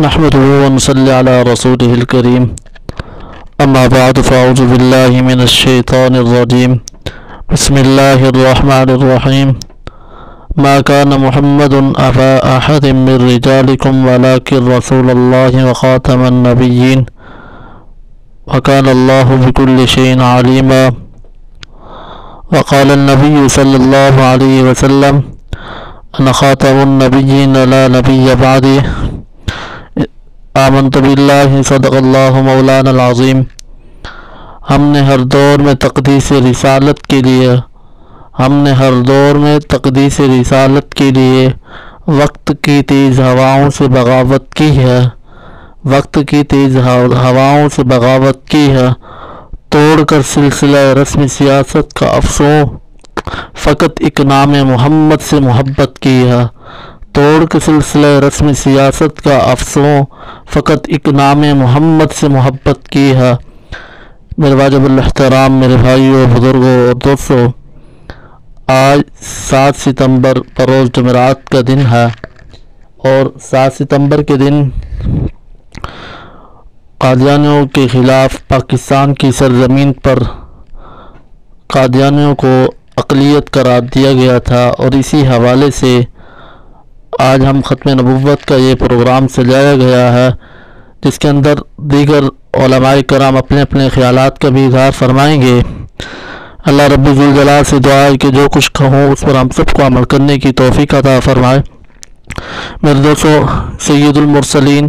نحمده ونصلي على رسوله الكريم أما بعد فأعوذ بالله من الشيطان الرجيم بسم الله الرحمن الرحيم ما كان محمد أبا أحد من رجالكم ولكن رسول الله وخاتم النبيين وكان الله بكل شيء عليما وقال النبي صلى الله عليه وسلم أنا خاتم النبيين لا نبي بعدي آمنت باللہ صدق اللہ مولانا العظیم۔ ہم نے ہر دور میں تقدیس رسالت کے لیے وقت کی تیز ہواؤں سے بغاوت کی ہے توڑ کر سلسلہ رسم سیاست کا افسوں فقط ایک نام محمد سے محبت کی ہے توڑ کے سلسلہ رسم سیاست کا افسوں فقط ایک نام محمد سے محبت کی ہے۔ میرے واجب الاحترام میرے بھائیوں بزرگوں اور دوستوں، آج 7 ستمبر بروز جمعرات کا دن ہے اور 7 ستمبر کے دن قادیانیوں کے خلاف پاکستان کی سرزمین پر قادیانیوں کو اقلیت قرار دیا گیا تھا، اور اسی حوالے سے آج ہم ختم نبوت کا یہ پروگرام سجایا گیا ہے، جس کے اندر دیگر علماء کرام اپنے اپنے خیالات کا بھی اظہار فرمائیں گے۔ اللہ رب ذوالجلال سے دعا ہے کہ جو کچھ کہوں اس پر ہم سب کو عمل کرنے کی توفیق عطا فرمائے۔ میرے دوستو، سید المرسلین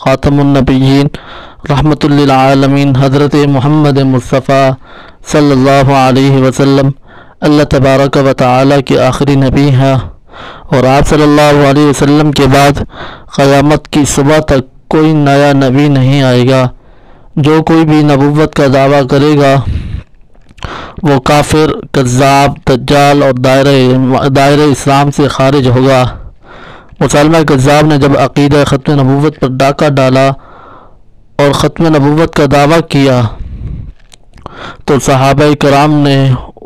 خاتم النبیین رحمت للعالمین حضرت محمد مصطفیٰ صلی اللہ علیہ وسلم اللہ تبارک و تعالی کے آخری نبی ہیں، اور آپ صلی اللہ علیہ وسلم کے بعد قیامت کی صبح تک کوئی نیا نبی نہیں آئے گا۔ جو کوئی بھی نبوت کا دعویٰ کرے گا وہ کافر، کذاب، دجال اور دائرہ اسلام سے خارج ہوگا۔ مسلمہ کذاب نے جب عقیدہ ختم نبوت پر ڈاکہ ڈالا اور ختم نبوت کا دعویٰ کیا تو صحابہ کرام نے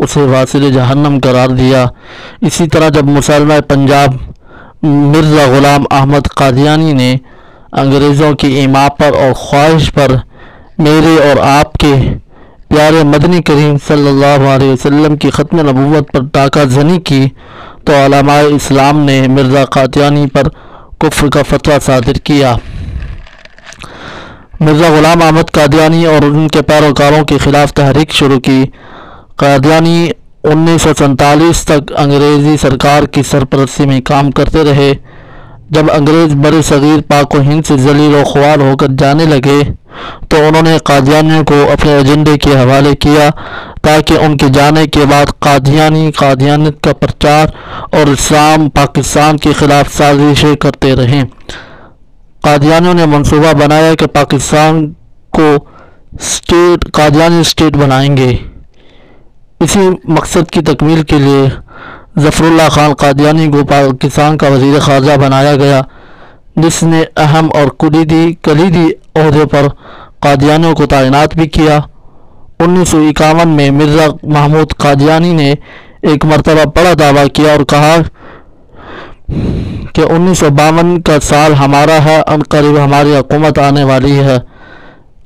اسے واصل جہنم قرار دیا۔ اسی طرح جب مسلمہ پنجاب مرزا غلام احمد قادیانی نے انگریزوں کی ایما پر اور خواہش پر میرے اور آپ کے پیارے مدنی کریم صلی اللہ علیہ وسلم کی ختم نبوت پر ڈاکہ زنی کی تو علماء اسلام نے مرزا قادیانی پر کفر کا فتویٰ صادر کیا۔ مرزا غلام احمد قادیانی اور ان کے پیروکاروں کے خلاف تحریک شروع کی۔ قادیانی 1947 تک انگریزی سرکار کی سرپرستی میں کام کرتے رہے۔ جب انگریز بر صغیر پاک و ہند سے ذلیل و خوار ہو کر جانے لگے تو انہوں نے قادیانیوں کو اپنے ایجنڈے کے حوالے کیا تاکہ ان کے جانے کے بعد قادیانیت کا پرچار اور اسلام پاکستان کے خلاف سازشیں کرتے رہیں۔ قادیانیوں نے منصوبہ بنایا کہ پاکستان کو قادیانی اسٹیٹ بنائیں گے۔ اسی مقصد کی تکمیل کے لیے ظفر اللہ خان قادیانی کو پاکستان کا وزیر خارجہ بنایا گیا، جس نے اہم اور کلیدی عہدے پر قادیانیوں کو تعینات بھی کیا۔ 1951 میں مرزا محمود قادیانی نے ایک مرتبہ بڑا دعویٰ کیا اور کہا کہ 1952 کا سال ہمارا ہے، عنقریب ہماری حکومت آنے والی ہے۔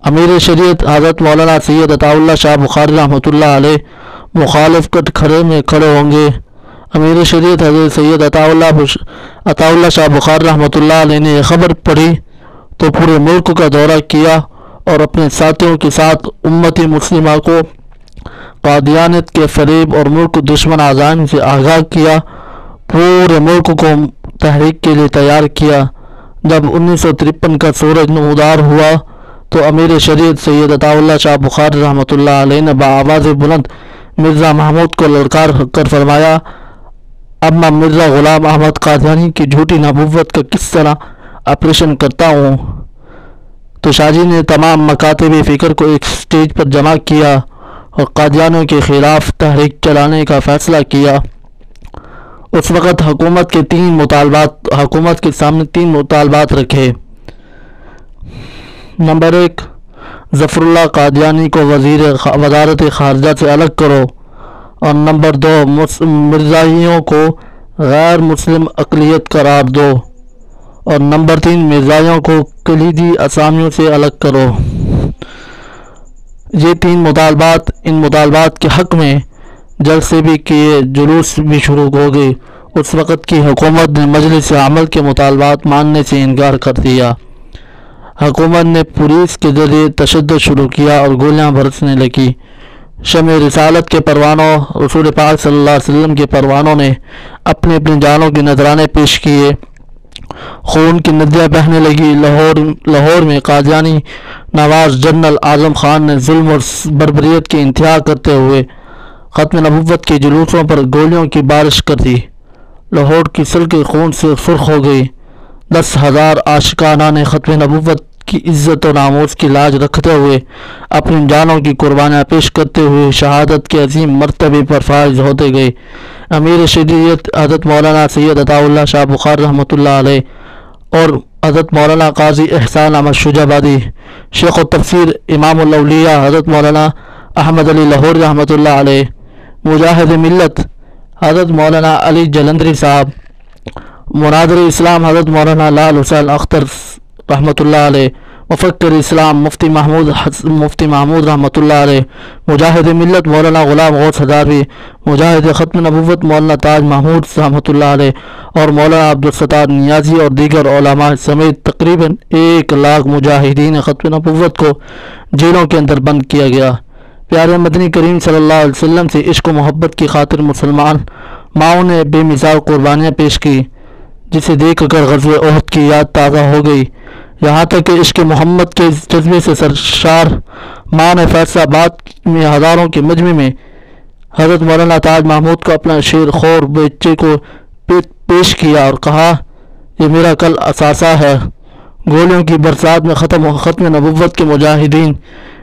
امیر شریعت حضرت مولانا سید عطا اللہ شاہ بخاری رحمۃ اللہ علیہ مخالف کٹ کھڑے میں کھڑے ہوں گے۔ امیر شریعت حضرت سید عطا اللہ شاہ بخاری رحمۃ اللہ علیہ نے یہ خبر پڑھی تو پورے ملک کا دورہ کیا اور اپنے ساتھیوں کے ساتھ امت مسلمہ کو قادیانیت کے فریب اور ملک دشمن عزائم سے آگاہ کیا، پورے ملک کو تحریک کے لیے تیار کیا۔ جب 1953 کا سورج نمودار ہوا تو امیر شریعت سید عطا اللہ شاہ بخاری رحمۃ اللہ علیہ نے بآواز بلند مرزا محمود کو للکار کر فرمایا، اب میں مرزا غلام احمد قادیانی کی جھوٹی نبوت کا کس طرح آپریشن کرتا ہوں۔ تو شاہ جی نے تمام مکاتب فکر کو ایک سٹیج پر جمع کیا اور قادیانیوں کے خلاف تحریک چلانے کا فیصلہ کیا۔ اس وقت حکومت کے سامنے 3 مطالبات رکھے۔ نمبر 1، ظفر اللہ قادیانی کو وزارت خارجہ سے الگ کرو، اور نمبر 2، مرزائیوں کو غیر مسلم اقلیت قرار دو، اور نمبر 3 مرزائیوں کو کلیدی اسامیوں سے الگ کرو۔ یہ 3 مطالبات، ان مطالبات کے حق میں جلسے بھی کیے، جلوس بھی شروع ہو گئے۔ اس وقت کی حکومت نے مجلس عمل کے مطالبات ماننے سے انکار کر دیا۔ حکومت نے پولیس کے ذریعے تشدد شروع کیا اور گولیاں برسنے لگی۔ شمع رسالت کے پروانوں، رسول پاک صلی اللہ علیہ وسلم کے پروانوں نے اپنی اپنی جانوں کے نذرانے پیش کیے، خون کی ندیاں بہنے لگی۔ لاہور میں قادیانی نواز جنرل اعظم خان نے ظلم اور بربریت کی انتہا کرتے ہوئے ختم نبوت کے جلوسوں پر گولیوں کی بارش کر دی۔ لاہور کی سڑکیں خون سے سرخ ہو گئی۔ 10,000 عاشقانہ نے ختم نبوت کی عزت و ناموس کی لاج رکھتے ہوئے اپنی جانوں کی قربانیاں پیش کرتے ہوئے شہادت کے عظیم مرتبے پر فائز ہوتے گئے۔ امیر شریعت حضرت مولانا سید عطا اللہ شاہ بخاری رحمۃ اللہ علیہ اور حضرت مولانا قاضی احسان احمد شجاع آبادی، شیخ التفسیر امام الاولیاء حضرت مولانا احمد علی لاہوری رحمۃ اللہ علیہ، مجاہد ملت حضرت مولانا علی جلندری صاحب، مناظر اسلام حضرت مولانا لال حسین اختر رحمۃ اللہ علیہ، مفکر اسلام مفتی محمود رحمۃ اللہ علیہ، مجاہد ملت مولانا غلام غوث ہزاروی، مجاہد ختم نبوت مولانا تاج محمود رحمۃ اللہ علیہ اور مولانا عبدالستار نیازی اور دیگر علماء سمیت تقریباً 1 لاکھ مجاہدین ختم نبوت کو جیلوں کے اندر بند کیا گیا۔ پیارے مدنی کریم صلی اللہ علیہ وسلم سے عشق و محبت کی خاطر مسلمان ماؤں نے بے مثال قربانیاں پیش کی، جسے دیکھ کر غزوہ احد کی یاد تازہ ہو گئی۔ یہاں تک کہ عشق محمد کے جذبے سے سرشار ماں نے فیصل آباد میں ہزاروں کے مجمع میں حضرت مولانا تاج محمود کو اپنا شیر خور بچے کو پیش کیا اور کہا، یہ میرا کل اثاثہ ہے۔ گولیوں کی برسات میں ختم نبوت کے مجاہدین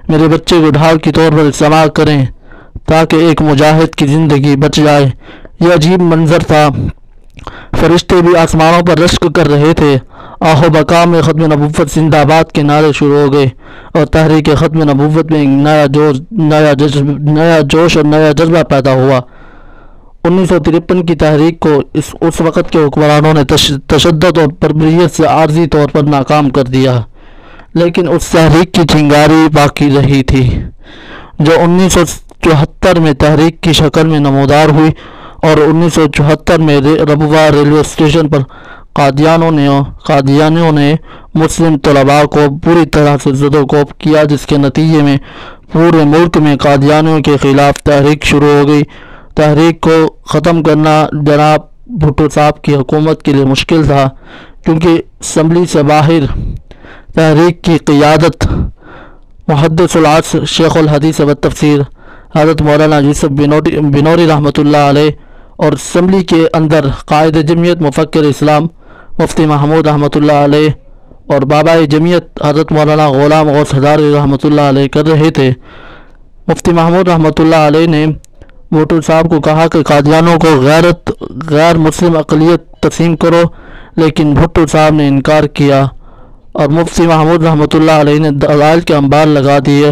میرے بچے کو ڈھال کے طور پر استعمال کریں تاکہ ایک مجاہد کی زندگی بچ جائے۔ یہ عجیب منظر تھا، فرشتے بھی آسمانوں پر رشک کر رہے تھے۔ آہو بقا میں ختم نبوت زندہ باد کے نعرے شروع ہو گئے اور تحریک ختم نبوت میں نیا جوش اور نیا جذبہ پیدا ہوا۔ 1953 کی تحریک کو اس وقت کے حکمرانوں نے تشدد اور بربریت سے عارضی طور پر ناکام کر دیا، لیکن اس تحریک کی چنگاری باقی رہی تھی جو 1974 میں تحریک کی شکل میں نمودار ہوئی، اور 1974 میں ربوہ ریلوے اسٹیشن پر قادیانیوں نے مسلم طلباء کو پوری طرح سے زد و کوب کیا، جس کے نتیجے میں پورے ملک میں قادیانیوں کے خلاف تحریک شروع ہو گئی۔ تحریک کو ختم کرنا جناب بھٹو صاحب کی حکومت کے لیے مشکل تھا، کیونکہ اسمبلی سے باہر تحریک کی قیادت محدث العصر شیخ الحدیث والتفسیر حضرت مولانا یوسف بنوری رحمۃ اللہ علیہ اور اسمبلی کے اندر قائد جمعیت مفکر اسلام مفتی محمود رحمۃ اللہ علیہ اور بابائے جمعیت حضرت مولانا غلام غوث ہزاروی رحمۃ اللہ علیہ کر رہے تھے۔ مفتی محمود رحمۃ اللہ علیہ نے بھٹو صاحب کو کہا کہ قادیانوں کو غیر مسلم اقلیت تسلیم کرو، لیکن بھٹو صاحب نے انکار کیا اور مفتی محمود رحمۃ اللہ علیہ نے دلائل کے انبار لگا دیے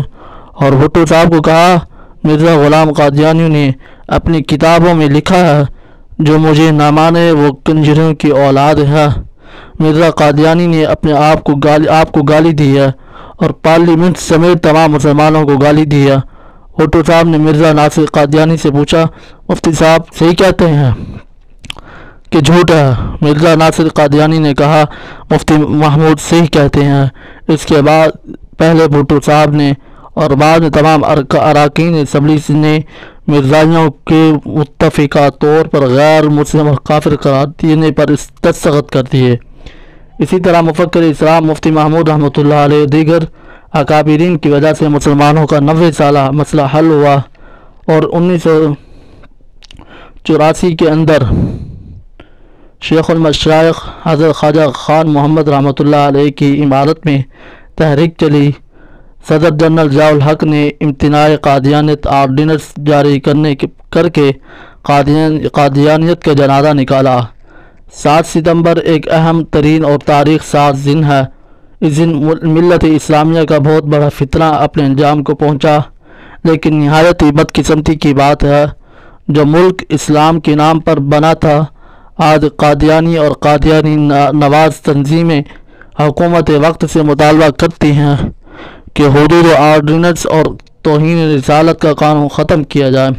اور بھٹو صاحب کو کہا، مرزا غلام قادیانی نے اپنی کتابوں میں لکھا ہے، جو مجھے نہ مانے وہ کنجروں کی اولاد ہے۔ مرزا قادیانی نے اپنے آپ کو گالی دی ہے اور پارلیمنٹ سمیت تمام مسلمانوں کو گالی دی ہے۔ بھٹو صاحب نے مرزا ناصر قادیانی سے پوچھا، مفتی صاحب صحیح کہتے ہیں کہ جھوٹ ہے؟ مرزا ناصر قادیانی نے کہا، مفتی محمود صحیح کہتے ہیں۔ اس کے بعد پہلے بھٹو صاحب نے اور بعد میں تمام اراکین اسمبلی نے مرزائیوں کے متفقہ طور پر غیر مسلم اور کافر قرار دینے پر دستخط کر دیے۔ اسی طرح مفکر اسلام مفتی محمود رحمۃ اللہ علیہ دیگر اکابرین کی وجہ سے مسلمانوں کا 90 سالہ مسئلہ حل ہوا اور 1984 کے اندر شیخ المشائخ حضرت خواجہ خان محمد رحمۃ اللہ علیہ کی عمارت میں تحریک چلی۔ صدر جنرل ضیاء الحق نے امتناع قادیانیت آرڈیننس جاری کر کے قادیانیت کا جنازہ نکالا۔ 7 ستمبر ایک اہم ترین اور تاریخ ساز دن ہے۔ اس دن ملت اسلامیہ کا بہت بڑا فتنہ اپنے انجام کو پہنچا، لیکن نہایت ہی بدقسمتی کی بات ہے جو ملک اسلام کے نام پر بنا تھا، آج قادیانی اور قادیانی نواز تنظیمیں حکومت وقت سے مطالبہ کرتی ہیں کہ حدود آرڈیننس اور توہین رسالت کا قانون ختم کیا جائے۔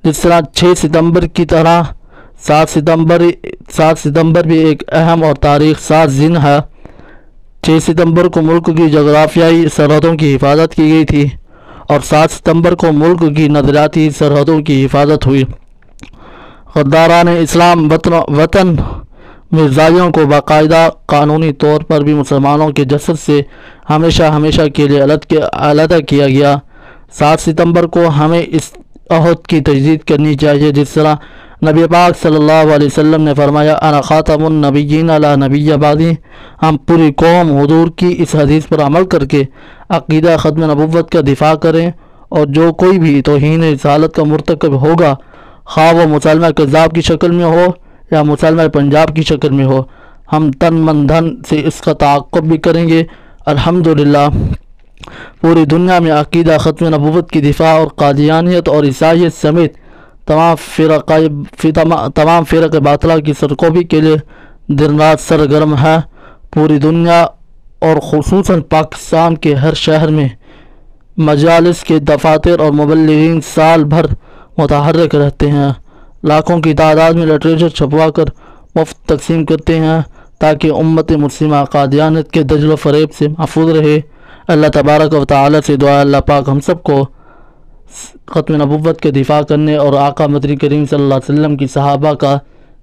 جس طرح 6 ستمبر کی طرح 7 ستمبر بھی ایک اہم اور تاریخ ساز دن ہے۔ 6 ستمبر کو ملک کی جغرافیائی سرحدوں کی حفاظت کی گئی تھی اور 7 ستمبر کو ملک کی نظریاتی سرحدوں کی حفاظت ہوئی۔ غداران اسلام وطن مرزائیوں کو باقاعدہ قانونی طور پر بھی مسلمانوں کے جسد سے ہمیشہ کے لیے علیحدہ کیا گیا۔ 7 ستمبر کو ہمیں اس عہد کی تجدید کرنی چاہیے جس طرح نبی پاک صلی اللہ علیہ وسلم نے فرمایا انا خاتم النبیین لا نبی بعدی۔ ہم پوری قوم حضور کی اس حدیث پر عمل کر کے عقیدہ ختم نبوت کا دفاع کریں، اور جو کوئی بھی توہین رسالت کا مرتکب ہوگا، خواہ وہ مسلمہ کذاب کی شکل میں ہو یا مسلمہ پنجاب کی شکل میں ہو، ہم تن من دھن سے اس کا تعاقب بھی کریں گے۔ الحمدللہ پوری دنیا میں عقیدہ ختم نبوت کی دفاع اور قادیانیت اور عیسائیت سمیت تمام فرق باطلہ کی سرکوبی کے لیے دن رات سرگرم ہے۔ پوری دنیا اور خصوصاً پاکستان کے ہر شہر میں مجالس کے دفاتر اور مبلغین سال بھر متحرک رہتے ہیں، لاکھوں کی تعداد میں لٹریچر چھپوا کر مفت تقسیم کرتے ہیں تاکہ امت مسلمہ قادیانیت کے دجل و فریب سے محفوظ رہے۔ اللہ تبارک و تعالی سے دعا اللہ پاک ہم سب کو ختم نبوت کے دفاع کرنے اور آقا مدنی کریم صلی اللہ علیہ وسلم کی صحابہ کا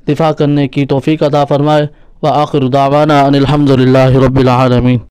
دفاع کرنے کی توفیق عطا فرمائے۔ وآخر دعوانا ان الحمدللہ رب العالمین۔